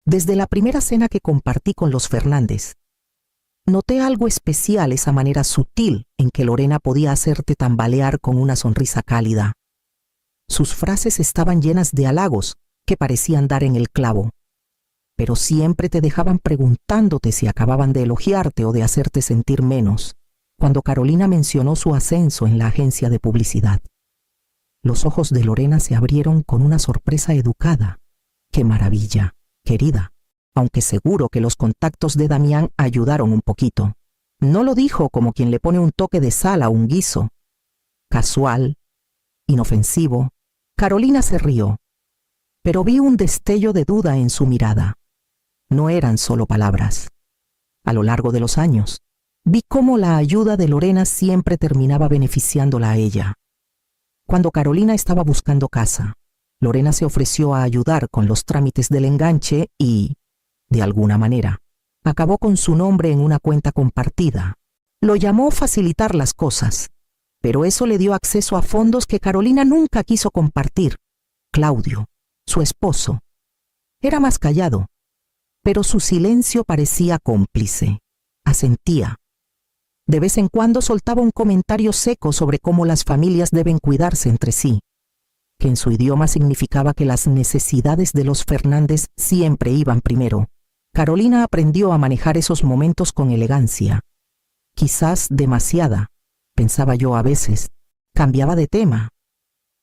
Desde la primera cena que compartí con los Fernández, noté algo especial, esa manera sutil en que Lorena podía hacerte tambalear con una sonrisa cálida. Sus frases estaban llenas de halagos que parecían dar en el clavo, pero siempre te dejaban preguntándote si acababan de elogiarte o de hacerte sentir menos. Cuando Carolina mencionó su ascenso en la agencia de publicidad, los ojos de Lorena se abrieron con una sorpresa educada. ¡Qué maravilla, querida! Aunque seguro que los contactos de Damián ayudaron un poquito. No lo dijo como quien le pone un toque de sal a un guiso. Casual, inofensivo. Carolina se rió, pero vi un destello de duda en su mirada. No eran solo palabras. A lo largo de los años, vi cómo la ayuda de Lorena siempre terminaba beneficiándola a ella. Cuando Carolina estaba buscando casa, Lorena se ofreció a ayudar con los trámites del enganche y, de alguna manera, acabó con su nombre en una cuenta compartida. Lo llamó facilitar las cosas, pero eso le dio acceso a fondos que Carolina nunca quiso compartir. Claudio, su esposo, era más callado, pero su silencio parecía cómplice. Asentía. De vez en cuando soltaba un comentario seco sobre cómo las familias deben cuidarse entre sí, que en su idioma significaba que las necesidades de los Fernández siempre iban primero. Carolina aprendió a manejar esos momentos con elegancia. Quizás demasiada, pensaba yo a veces. Cambiaba de tema.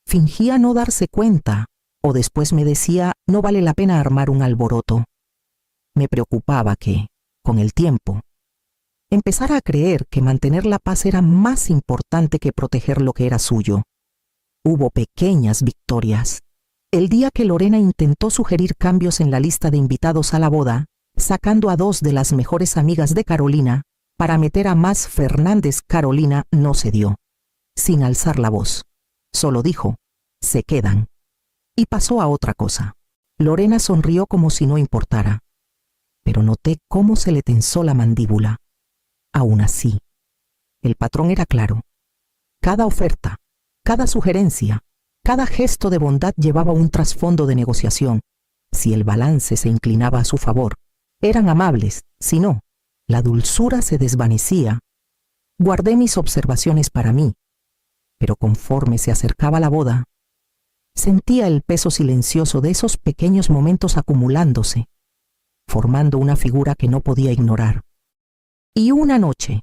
Fingía no darse cuenta, o después me decía, no vale la pena armar un alboroto. Me preocupaba que, con el tiempo, empezara a creer que mantener la paz era más importante que proteger lo que era suyo. Hubo pequeñas victorias. El día que Lorena intentó sugerir cambios en la lista de invitados a la boda, sacando a 2 de las mejores amigas de Carolina, para meter a más Fernández, Carolina no cedió, sin alzar la voz. Solo dijo, se quedan. Y pasó a otra cosa. Lorena sonrió como si no importara, pero noté cómo se le tensó la mandíbula. Aún así, el patrón era claro. Cada oferta, cada sugerencia, cada gesto de bondad llevaba un trasfondo de negociación. Si el balance se inclinaba a su favor, eran amables. Si no, la dulzura se desvanecía. Guardé mis observaciones para mí, pero conforme se acercaba la boda, sentía el peso silencioso de esos pequeños momentos acumulándose, formando una figura que no podía ignorar. Y una noche,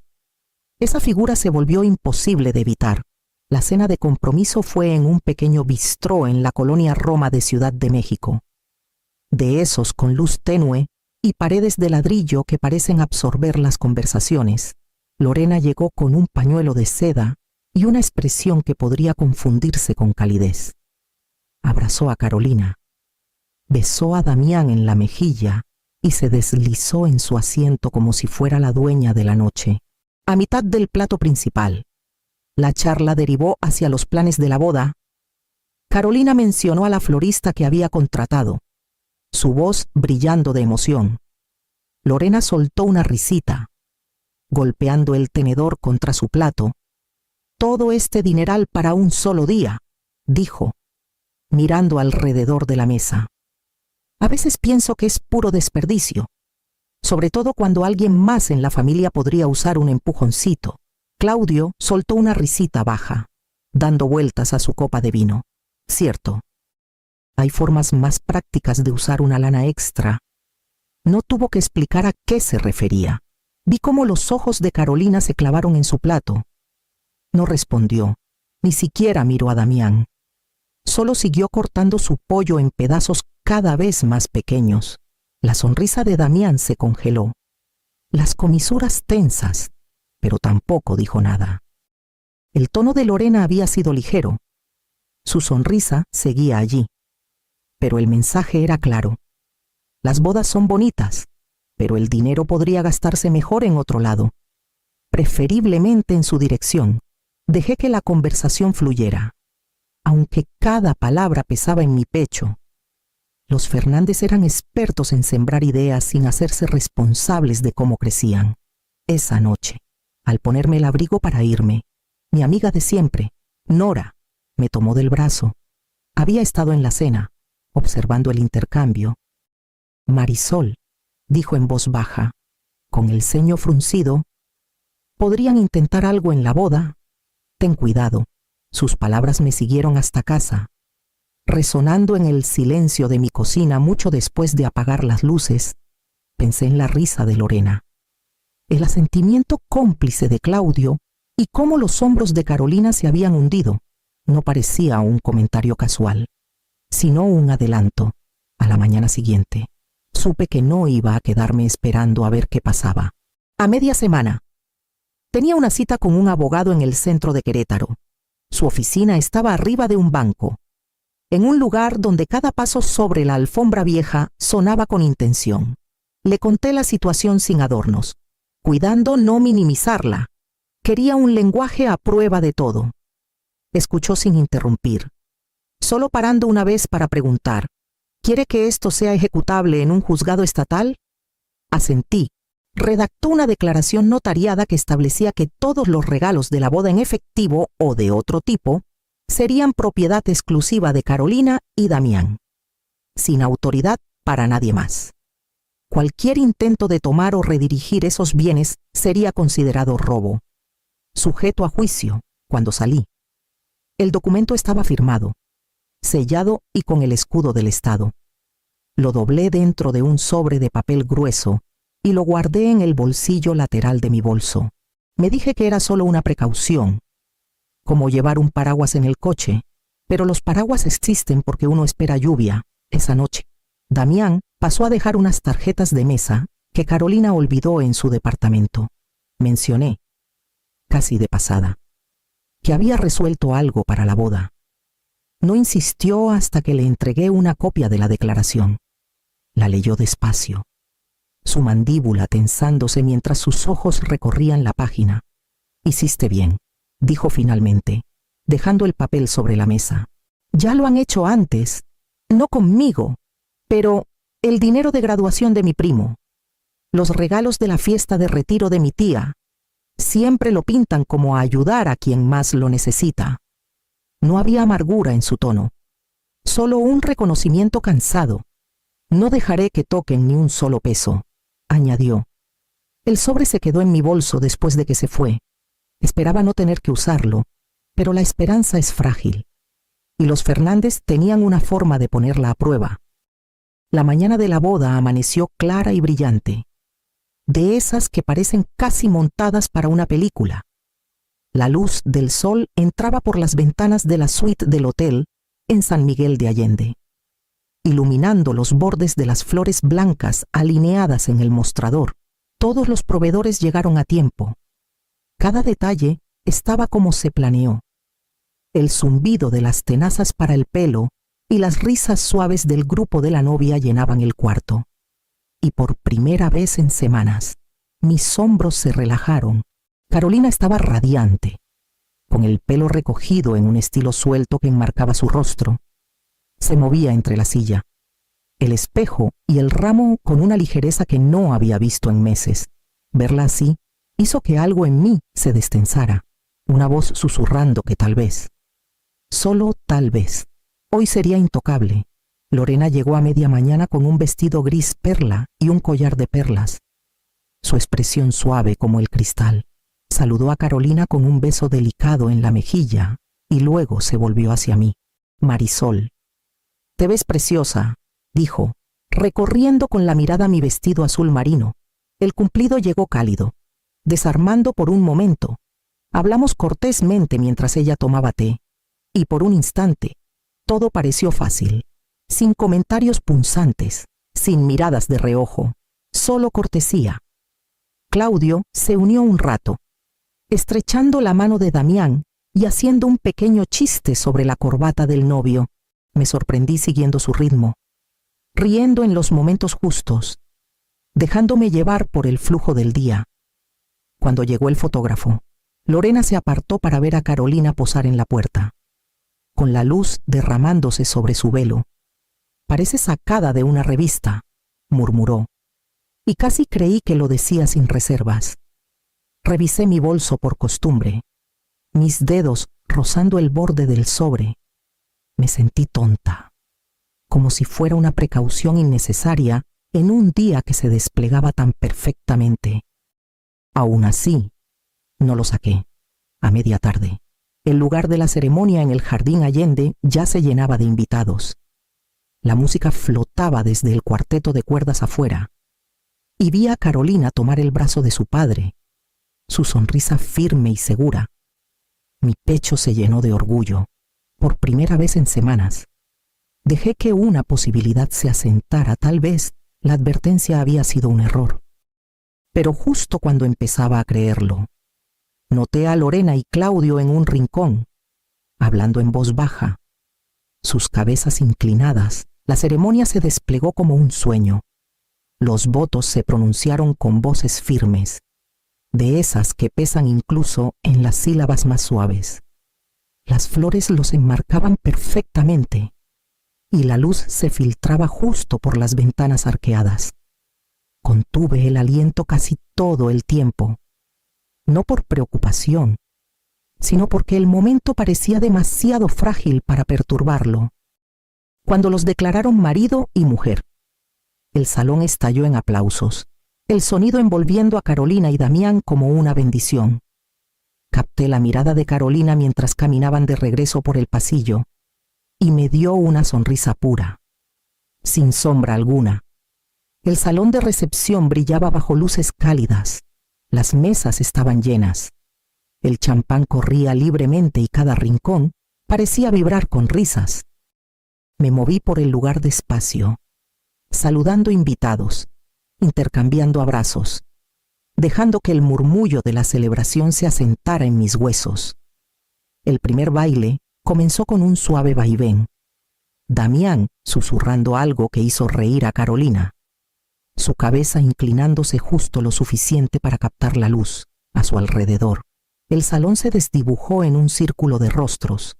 esa figura se volvió imposible de evitar. La cena de compromiso fue en un pequeño bistró en la colonia Roma de Ciudad de México. De esos con luz tenue y paredes de ladrillo que parecen absorber las conversaciones. Lorena llegó con un pañuelo de seda y una expresión que podría confundirse con calidez. Abrazó a Carolina, besó a Damián en la mejilla y se deslizó en su asiento como si fuera la dueña de la noche. A mitad del plato principal, la charla derivó hacia los planes de la boda. Carolina mencionó a la florista que había contratado, su voz brillando de emoción. Lorena soltó una risita, golpeando el tenedor contra su plato. Todo este dineral para un solo día, dijo, mirando alrededor de la mesa. A veces pienso que es puro desperdicio, sobre todo cuando alguien más en la familia podría usar un empujoncito. Claudio soltó una risita baja, dando vueltas a su copa de vino. Cierto, hay formas más prácticas de usar una lana extra. No tuvo que explicar a qué se refería. Vi cómo los ojos de Carolina se clavaron en su plato. No respondió, ni siquiera miró a Damián. Solo siguió cortando su pollo en pedazos cada vez más pequeños. La sonrisa de Damián se congeló. Las comisuras tensas, pero tampoco dijo nada. El tono de Lorena había sido ligero. Su sonrisa seguía allí. Pero el mensaje era claro. Las bodas son bonitas, pero el dinero podría gastarse mejor en otro lado, preferiblemente en su dirección. Dejé que la conversación fluyera, aunque cada palabra pesaba en mi pecho. Los Fernández eran expertos en sembrar ideas sin hacerse responsables de cómo crecían. Esa noche, al ponerme el abrigo para irme, mi amiga de siempre, Nora, me tomó del brazo. Había estado en la cena, observando el intercambio, Marisol, dijo en voz baja, con el ceño fruncido, ¿podrían intentar algo en la boda? Ten cuidado. Sus palabras me siguieron hasta casa, resonando en el silencio de mi cocina mucho después de apagar las luces. Pensé en la risa de Lorena, el asentimiento cómplice de Claudio y cómo los hombros de Carolina se habían hundido. No parecía un comentario casual, sino un adelanto. A la mañana siguiente, supe que no iba a quedarme esperando a ver qué pasaba. A media semana, tenía una cita con un abogado en el centro de Querétaro. Su oficina estaba arriba de un banco, en un lugar donde cada paso sobre la alfombra vieja sonaba con intención. Le conté la situación sin adornos, cuidando no minimizarla. Quería un lenguaje a prueba de todo. Escuchó sin interrumpir, solo parando una vez para preguntar, ¿quiere que esto sea ejecutable en un juzgado estatal? Asentí. Redactó una declaración notariada que establecía que todos los regalos de la boda en efectivo o de otro tipo serían propiedad exclusiva de Carolina y Damián, sin autoridad para nadie más. Cualquier intento de tomar o redirigir esos bienes sería considerado robo, sujeto a juicio cuando salí. El documento estaba firmado, sellado y con el escudo del Estado. Lo doblé dentro de un sobre de papel grueso y lo guardé en el bolsillo lateral de mi bolso. Me dije que era solo una precaución, como llevar un paraguas en el coche, pero los paraguas existen porque uno espera lluvia. Esa noche, Damián pasó a dejar unas tarjetas de mesa que Carolina olvidó en su departamento. Mencioné, casi de pasada, que había resuelto algo para la boda. No insistió hasta que le entregué una copia de la declaración. La leyó despacio, su mandíbula tensándose mientras sus ojos recorrían la página. «Hiciste bien», dijo finalmente, dejando el papel sobre la mesa. «Ya lo han hecho antes, no conmigo, pero el dinero de graduación de mi primo, los regalos de la fiesta de retiro de mi tía, siempre lo pintan como a ayudar a quien más lo necesita». No había amargura en su tono, solo un reconocimiento cansado. «No dejaré que toquen ni un solo peso», añadió. El sobre se quedó en mi bolso después de que se fue. Esperaba no tener que usarlo, pero la esperanza es frágil, y los Fernández tenían una forma de ponerla a prueba. La mañana de la boda amaneció clara y brillante, de esas que parecen casi montadas para una película. La luz del sol entraba por las ventanas de la suite del hotel en San Miguel de Allende, iluminando los bordes de las flores blancas alineadas en el mostrador. Todos los proveedores llegaron a tiempo. Cada detalle estaba como se planeó. El zumbido de las tenazas para el pelo y las risas suaves del grupo de la novia llenaban el cuarto. Y por primera vez en semanas, mis hombros se relajaron. Carolina estaba radiante, con el pelo recogido en un estilo suelto que enmarcaba su rostro. Se movía entre la silla, el espejo y el ramo con una ligereza que no había visto en meses. Verla así hizo que algo en mí se destensara, una voz susurrando que tal vez, solo tal vez, hoy sería intocable. Lorena llegó a media mañana con un vestido gris perla y un collar de perlas. Su expresión suave como el cristal. Saludó a Carolina con un beso delicado en la mejilla y luego se volvió hacia mí. «Marisol, te ves preciosa», dijo, recorriendo con la mirada mi vestido azul marino. El cumplido llegó cálido, desarmando por un momento. Hablamos cortésmente mientras ella tomaba té, y por un instante todo pareció fácil, sin comentarios punzantes, sin miradas de reojo, solo cortesía. Claudio se unió un rato, estrechando la mano de Damián y haciendo un pequeño chiste sobre la corbata del novio. Me sorprendí siguiendo su ritmo, riendo en los momentos justos, dejándome llevar por el flujo del día. Cuando llegó el fotógrafo, Lorena se apartó para ver a Carolina posar en la puerta, con la luz derramándose sobre su velo. «Parece sacada de una revista», murmuró, y casi creí que lo decía sin reservas. Revisé mi bolso por costumbre, mis dedos rozando el borde del sobre. Me sentí tonta, como si fuera una precaución innecesaria en un día que se desplegaba tan perfectamente. Aún así, no lo saqué. A media tarde, el lugar de la ceremonia en el jardín Allende ya se llenaba de invitados. La música flotaba desde el cuarteto de cuerdas afuera, y vi a Carolina tomar el brazo de su padre, su sonrisa firme y segura. Mi pecho se llenó de orgullo, por primera vez en semanas. Dejé que una posibilidad se asentara, tal vez la advertencia había sido un error. Pero justo cuando empezaba a creerlo, noté a Lorena y Claudio en un rincón, hablando en voz baja. Sus cabezas inclinadas, la ceremonia se desplegó como un sueño. Los votos se pronunciaron con voces firmes, de esas que pesan incluso en las sílabas más suaves. Las flores los enmarcaban perfectamente, y la luz se filtraba justo por las ventanas arqueadas. Contuve el aliento casi todo el tiempo, no por preocupación, sino porque el momento parecía demasiado frágil para perturbarlo. Cuando los declararon marido y mujer, el salón estalló en aplausos, el sonido envolviendo a Carolina y Damián como una bendición. Capté la mirada de Carolina mientras caminaban de regreso por el pasillo, y me dio una sonrisa pura, sin sombra alguna. El salón de recepción brillaba bajo luces cálidas. Las mesas estaban llenas. El champán corría libremente y cada rincón parecía vibrar con risas. Me moví por el lugar despacio, saludando invitados, intercambiando abrazos, dejando que el murmullo de la celebración se asentara en mis huesos. El primer baile comenzó con un suave vaivén. Damián susurrando algo que hizo reír a Carolina, su cabeza inclinándose justo lo suficiente para captar la luz a su alrededor. El salón se desdibujó en un círculo de rostros,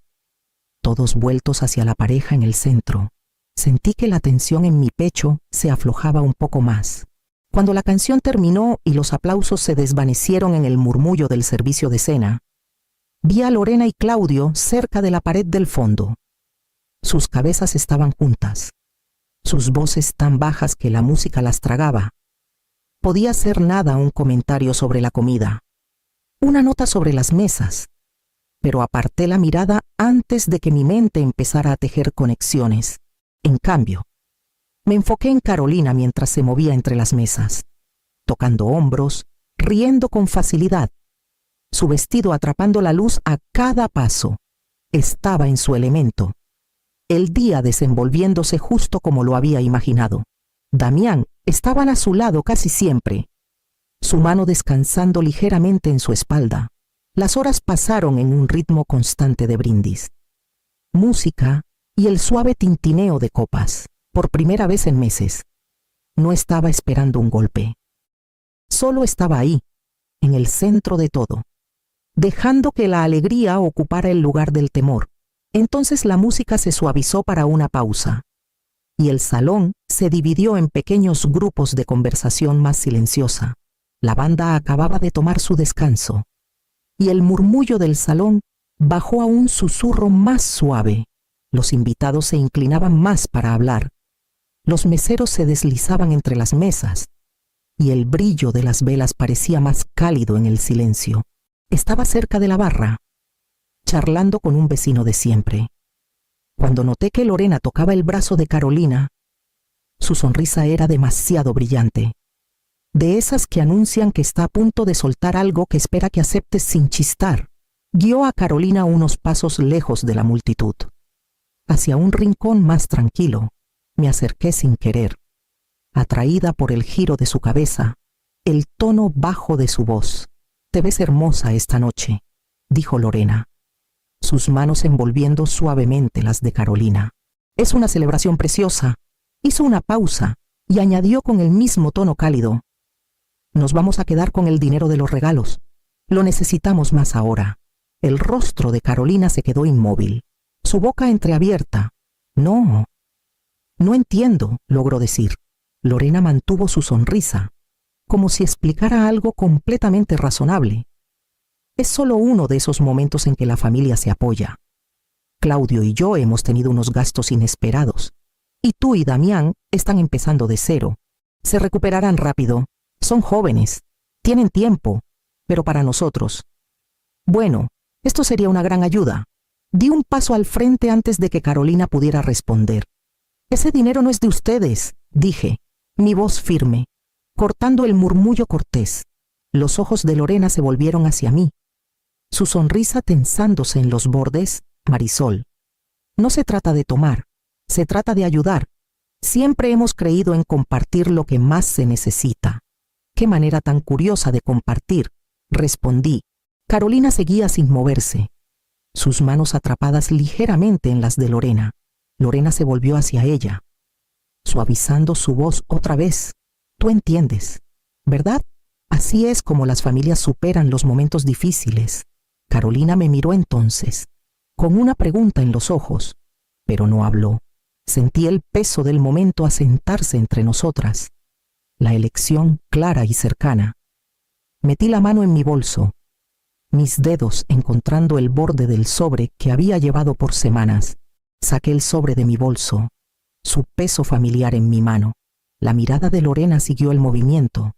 todos vueltos hacia la pareja en el centro. Sentí que la tensión en mi pecho se aflojaba un poco más. Cuando la canción terminó y los aplausos se desvanecieron en el murmullo del servicio de cena, vi a Lorena y Claudio cerca de la pared del fondo. Sus cabezas estaban juntas, sus voces tan bajas que la música las tragaba. Podía ser nada un comentario sobre la comida, una nota sobre las mesas, pero aparté la mirada antes de que mi mente empezara a tejer conexiones. En cambio, me enfoqué en Carolina mientras se movía entre las mesas, tocando hombros, riendo con facilidad, su vestido atrapando la luz a cada paso. Estaba en su elemento, el día desenvolviéndose justo como lo había imaginado. Damián estaba a su lado casi siempre, su mano descansando ligeramente en su espalda. Las horas pasaron en un ritmo constante de brindis, música y el suave tintineo de copas. Por primera vez en meses, no estaba esperando un golpe. Solo estaba ahí, en el centro de todo, dejando que la alegría ocupara el lugar del temor. Entonces la música se suavizó para una pausa, y el salón se dividió en pequeños grupos de conversación más silenciosa. La banda acababa de tomar su descanso, y el murmullo del salón bajó a un susurro más suave. Los invitados se inclinaban más para hablar. Los meseros se deslizaban entre las mesas, y el brillo de las velas parecía más cálido en el silencio. Estaba cerca de la barra, charlando con un vecino de siempre. Cuando noté que Lorena tocaba el brazo de Carolina, su sonrisa era demasiado brillante, de esas que anuncian que está a punto de soltar algo que espera que aceptes sin chistar. Guió a Carolina unos pasos lejos de la multitud, hacia un rincón más tranquilo. Me acerqué sin querer, atraída por el giro de su cabeza, el tono bajo de su voz. «Te ves hermosa esta noche», dijo Lorena, sus manos envolviendo suavemente las de Carolina. «Es una celebración preciosa». Hizo una pausa y añadió con el mismo tono cálido: «Nos vamos a quedar con el dinero de los regalos. Lo necesitamos más ahora». El rostro de Carolina se quedó inmóvil, su boca entreabierta. «No entiendo», logró decir. Lorena mantuvo su sonrisa, como si explicara algo completamente razonable. Es solo uno de esos momentos en que la familia se apoya. Claudio y yo hemos tenido unos gastos inesperados, y tú y Damián están empezando de cero. Se recuperarán rápido. Son jóvenes. Tienen tiempo. Pero para nosotros. Bueno, esto sería una gran ayuda. Di un paso al frente antes de que Carolina pudiera responder. Ese dinero no es de ustedes, dije, mi voz firme, cortando el murmullo cortés. Los ojos de Lorena se volvieron hacia mí. Su sonrisa tensándose en los bordes, Marisol. No se trata de tomar, se trata de ayudar. Siempre hemos creído en compartir lo que más se necesita. Qué manera tan curiosa de compartir, respondí. Carolina seguía sin moverse, sus manos atrapadas ligeramente en las de Lorena. Lorena se volvió hacia ella, suavizando su voz otra vez. Tú entiendes, ¿verdad? Así es como las familias superan los momentos difíciles. Carolina me miró entonces, con una pregunta en los ojos, pero no habló. Sentí el peso del momento asentarse entre nosotras. La elección clara y cercana. Metí la mano en mi bolso, mis dedos encontrando el borde del sobre que había llevado por semanas. Saqué el sobre de mi bolso, su peso familiar en mi mano. La mirada de Lorena siguió el movimiento.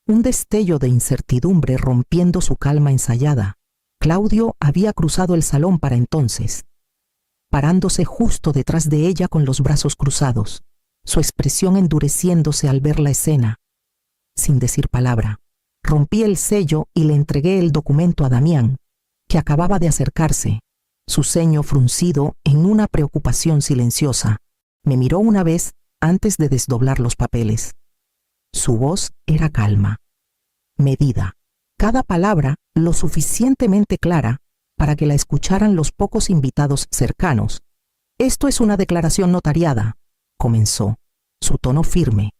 Un destello de incertidumbre rompiendo su calma ensayada. Claudio había cruzado el salón para entonces, parándose justo detrás de ella con los brazos cruzados, su expresión endureciéndose al ver la escena. Sin decir palabra, rompí el sello y le entregué el documento a Damián, que acababa de acercarse, su ceño fruncido en una preocupación silenciosa. Me miró una vez antes de desdoblar los papeles. Su voz era calma, medida, cada palabra lo suficientemente clara para que la escucharan los pocos invitados cercanos. Esto es una declaración notariada, comenzó, su tono firme,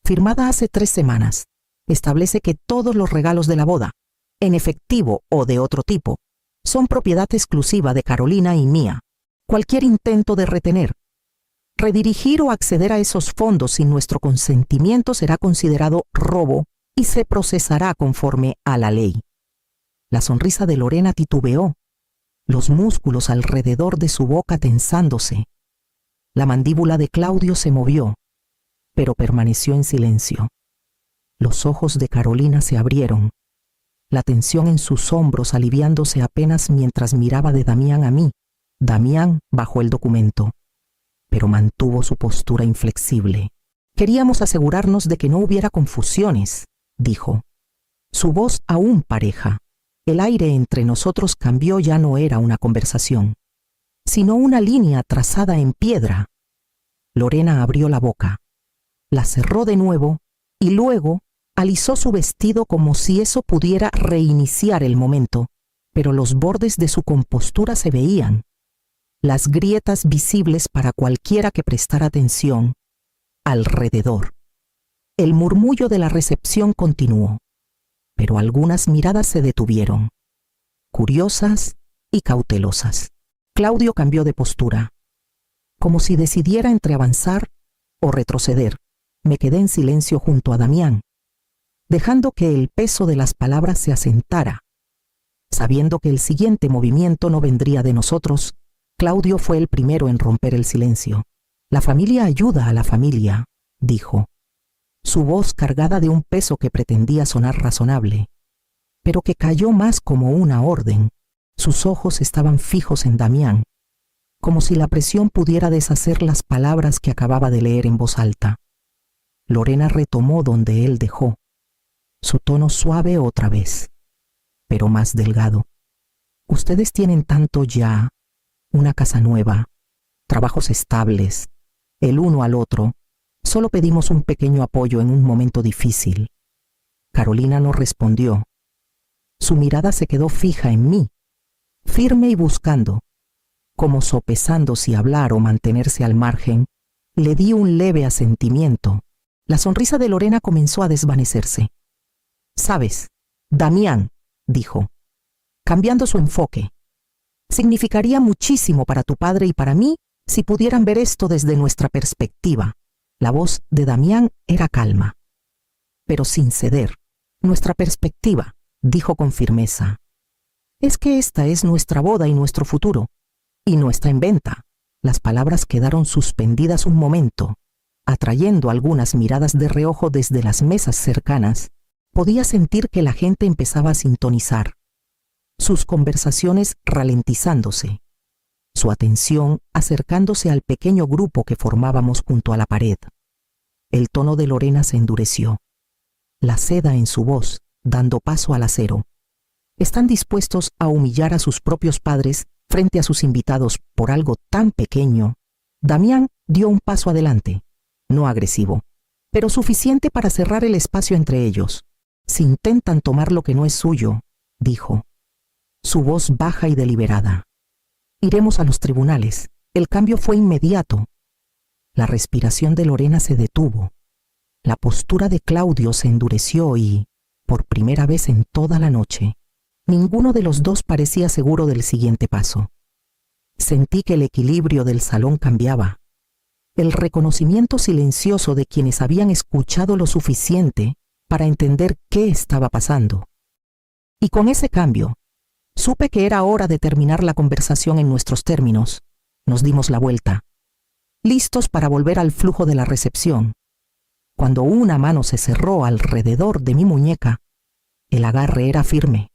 firmada hace 3 semanas. Establece que todos los regalos de la boda, en efectivo o de otro tipo, son propiedad exclusiva de Carolina y mía. Cualquier intento de retener, redirigir o acceder a esos fondos sin nuestro consentimiento será considerado robo y se procesará conforme a la ley. La sonrisa de Lorena titubeó, los músculos alrededor de su boca tensándose. La mandíbula de Claudio se movió, pero permaneció en silencio. Los ojos de Carolina se abrieron, la tensión en sus hombros aliviándose apenas mientras miraba de Damián a mí. Damián bajó el documento, pero mantuvo su postura inflexible. Queríamos asegurarnos de que no hubiera confusiones, dijo. Su voz aún pareja. El aire entre nosotros cambió, ya no era una conversación, sino una línea trazada en piedra. Lorena abrió la boca, la cerró de nuevo y luego alisó su vestido como si eso pudiera reiniciar el momento, pero los bordes de su compostura se veían, las grietas visibles para cualquiera que prestara atención. Alrededor. El murmullo de la recepción continuó, pero algunas miradas se detuvieron, curiosas y cautelosas. Claudio cambió de postura, como si decidiera entre avanzar o retroceder. Me quedé en silencio junto a Damián, dejando que el peso de las palabras se asentara. Sabiendo que el siguiente movimiento no vendría de nosotros, Claudio fue el primero en romper el silencio. La familia ayuda a la familia, dijo, su voz cargada de un peso que pretendía sonar razonable, pero que cayó más como una orden. Sus ojos estaban fijos en Damián, como si la presión pudiera deshacer las palabras que acababa de leer en voz alta. Lorena retomó donde él dejó, su tono suave otra vez, pero más delgado. Ustedes tienen tanto ya, una casa nueva, trabajos estables, el uno al otro. Solo pedimos un pequeño apoyo en un momento difícil. Carolina no respondió. Su mirada se quedó fija en mí, firme y buscando, como sopesando si hablar o mantenerse al margen. Le di un leve asentimiento. La sonrisa de Lorena comenzó a desvanecerse. «Sabes, Damián», dijo, cambiando su enfoque, «significaría muchísimo para tu padre y para mí si pudieran ver esto desde nuestra perspectiva». La voz de Damián era calma, pero sin ceder. «Nuestra perspectiva», dijo con firmeza, «es que esta es nuestra boda y nuestro futuro, y no está en venta». Las palabras quedaron suspendidas un momento. atrayendo algunas miradas de reojo desde las mesas cercanas, podía sentir que la gente empezaba a sintonizar, sus conversaciones ralentizándose, su atención acercándose al pequeño grupo que formábamos junto a la pared. El tono de Lorena se endureció, la seda en su voz dando paso al acero. ¿Están dispuestos a humillar a sus propios padres frente a sus invitados por algo tan pequeño? Damián dio un paso adelante, no agresivo, pero suficiente para cerrar el espacio entre ellos. Si intentan tomar lo que no es suyo, dijo, su voz baja y deliberada. Iremos a los tribunales. El cambio fue inmediato. La respiración de Lorena se detuvo. La postura de Claudio se endureció y, por primera vez en toda la noche, ninguno de los dos parecía seguro del siguiente paso. Sentí que el equilibrio del salón cambiaba. El reconocimiento silencioso de quienes habían escuchado lo suficiente para entender qué estaba pasando. Y con ese cambio, supe que era hora de terminar la conversación en nuestros términos. Nos dimos la vuelta, listos para volver al flujo de la recepción. Cuando una mano se cerró alrededor de mi muñeca, el agarre era firme,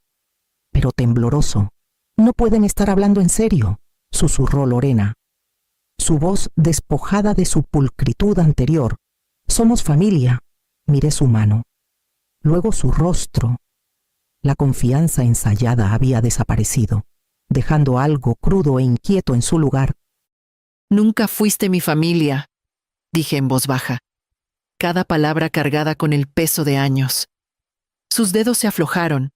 pero tembloroso. «No pueden estar hablando en serio», susurró Lorena, su voz despojada de su pulcritud anterior. «Somos familia». Miré su mano, luego su rostro. La confianza ensayada había desaparecido, dejando algo crudo e inquieto en su lugar. «Nunca fuiste mi familia», dije en voz baja, cada palabra cargada con el peso de años. Sus dedos se aflojaron,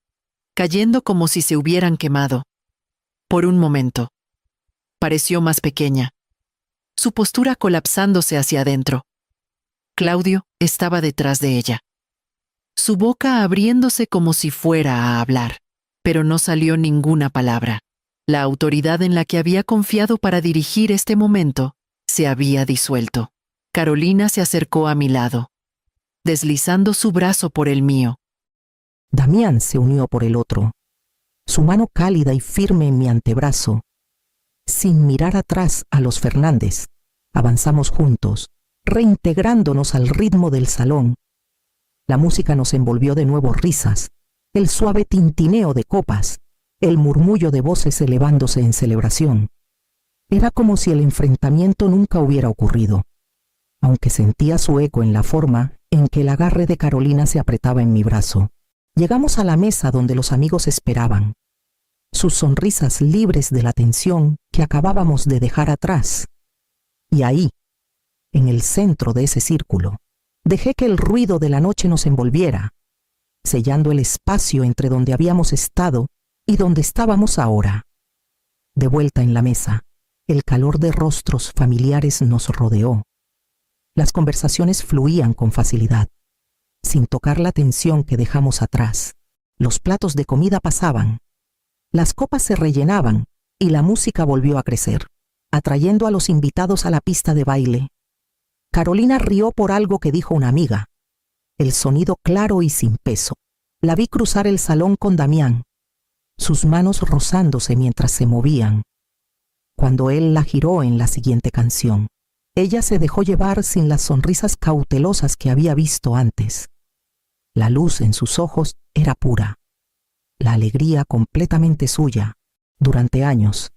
cayendo como si se hubieran quemado. Por un momento, pareció más pequeña, su postura colapsándose hacia adentro. Claudio estaba detrás de ella, su boca abriéndose como si fuera a hablar, pero no salió ninguna palabra. La autoridad en la que había confiado para dirigir este momento se había disuelto. Carolina se acercó a mi lado, deslizando su brazo por el mío. Damián se unió por el otro, su mano cálida y firme en mi antebrazo. Sin mirar atrás a los Fernández, avanzamos juntos, reintegrándonos al ritmo del salón. La música nos envolvió de nuevo risas, el suave tintineo de copas, el murmullo de voces elevándose en celebración. Era como si el enfrentamiento nunca hubiera ocurrido, aunque sentía su eco en la forma en que el agarre de Carolina se apretaba en mi brazo. Llegamos a la mesa donde los amigos esperaban, sus sonrisas libres de la tensión que acabábamos de dejar atrás. Y ahí, en el centro de ese círculo, dejé que el ruido de la noche nos envolviera, sellando el espacio entre donde habíamos estado y donde estábamos ahora. De vuelta en la mesa, el calor de rostros familiares nos rodeó. Las conversaciones fluían con facilidad, sin tocar la tensión que dejamos atrás. Los platos de comida pasaban, las copas se rellenaban y la música volvió a crecer, atrayendo a los invitados a la pista de baile. Carolina rió por algo que dijo una amiga. El sonido claro y sin peso. La vi cruzar el salón con Damián, sus manos rozándose mientras se movían. Cuando él la giró en la siguiente canción, ella se dejó llevar sin las sonrisas cautelosas que había visto antes. La luz en sus ojos era pura, la alegría completamente suya. Durante años,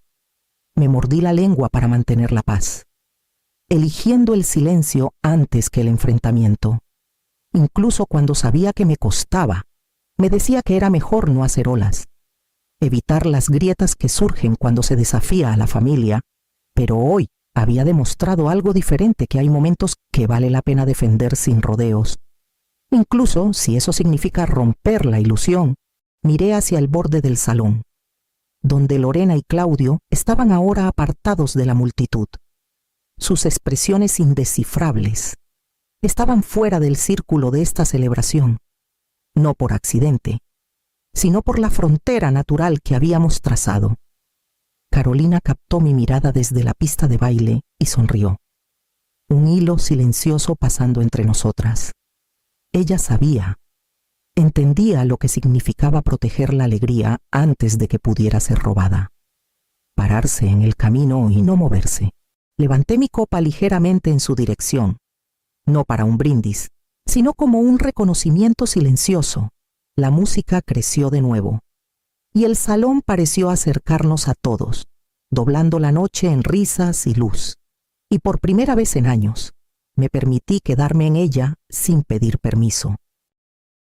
me mordí la lengua para mantener la paz, eligiendo el silencio antes que el enfrentamiento. Incluso cuando sabía que me costaba, me decía que era mejor no hacer olas, evitar las grietas que surgen cuando se desafía a la familia, pero hoy había demostrado algo diferente, que hay momentos que vale la pena defender sin rodeos. Incluso si eso significa romper la ilusión. Miré hacia el borde del salón, donde Lorena y Claudio estaban ahora apartados de la multitud. Sus expresiones indescifrables estaban fuera del círculo de esta celebración, no por accidente, sino por la frontera natural que habíamos trazado. Carolina captó mi mirada desde la pista de baile y sonrió. Un hilo silencioso pasando entre nosotras. Ella sabía, entendía lo que significaba proteger la alegría antes de que pudiera ser robada. Pararse en el camino y no moverse. Levanté mi copa ligeramente en su dirección, no para un brindis, sino como un reconocimiento silencioso. La música creció de nuevo, y el salón pareció acercarnos a todos, doblando la noche en risas y luz. Y por primera vez en años, me permití quedarme en ella sin pedir permiso.